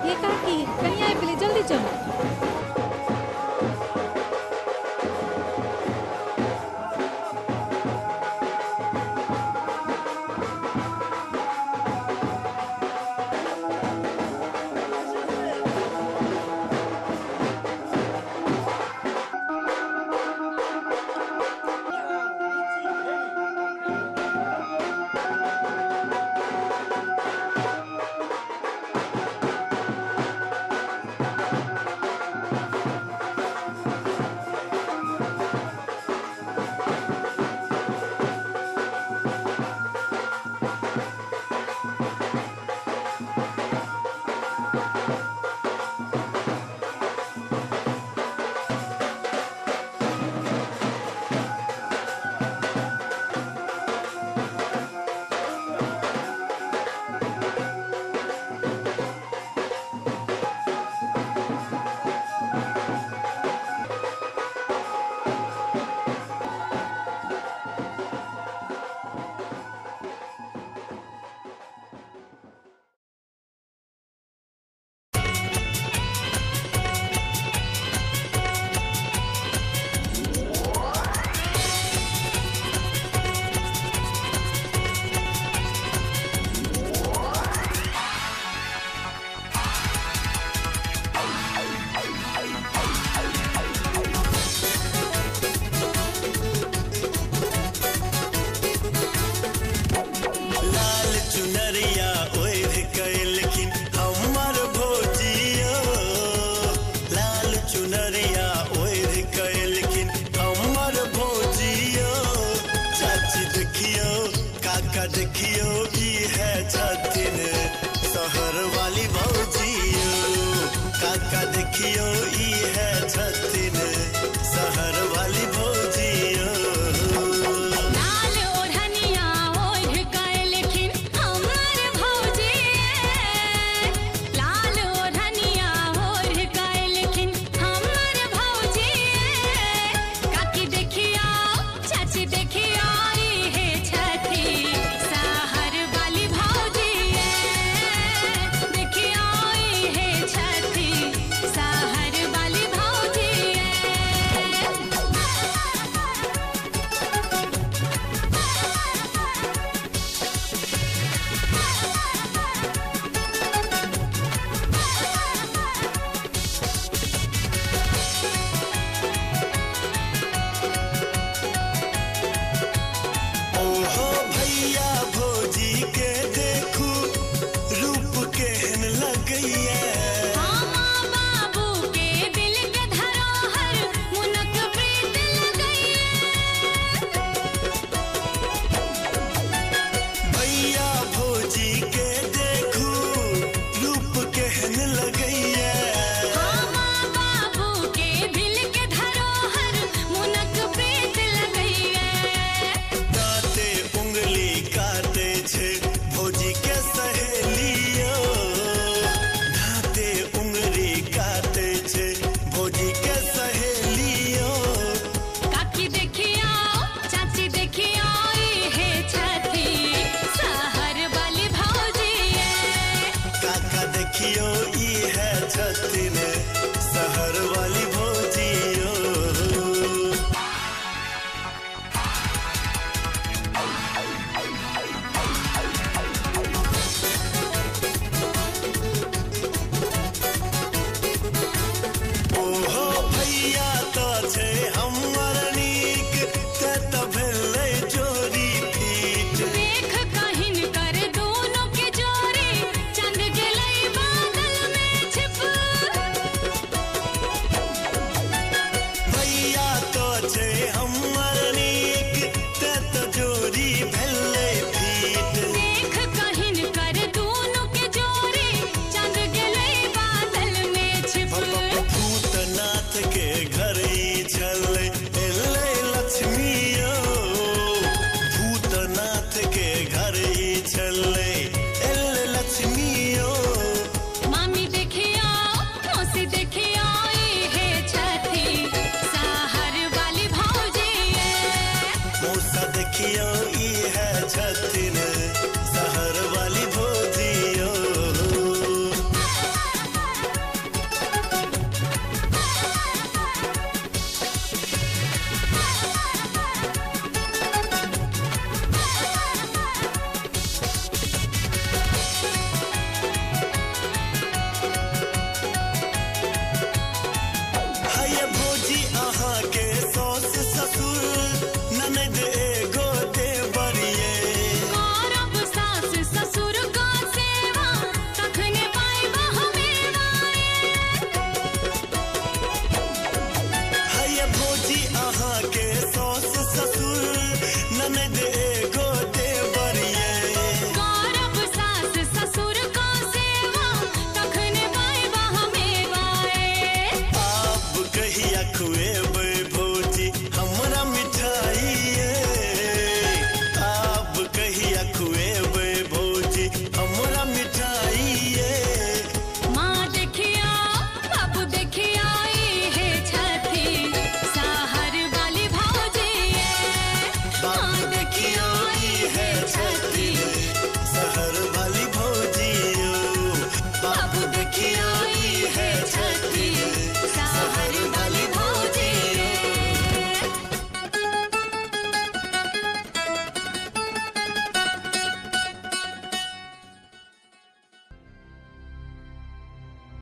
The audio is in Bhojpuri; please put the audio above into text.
ये काकी कहीं आए पहले जल्दी चलो। देखियो की है छतिन शहर वाली भौजियो, काका देखियो ई है छतिन शहर वाली भौजियो। लाल ओढ़निया ओढ़ के लेकिन हमर भौजी, लाल ओढ़निया ओढ़ के लेकिन हमर भौजी, काकी देखियो चाची देखियो ई है छती शहर वाली भौजी, देखियो ई है छती शहर वाली भौजी। ओहो भैया भौजी के देखू रूप केहन लगैया, मामा बाबू के दिल के धरोहर मुनक प्रीत लगैया। भैया भौजी के देखू रूप केहन लगैया, मामा बाबू के दिल के धरोहर मुनक प्रीत लगैया। दाँते उंगली काटे छे भौजी के सहेलियो, दाँते उंगली काटे छे भौजी के सहेलियो। काकी देखियो चाची देखियो ई है छती शहर वाली भौजी, काका देखियो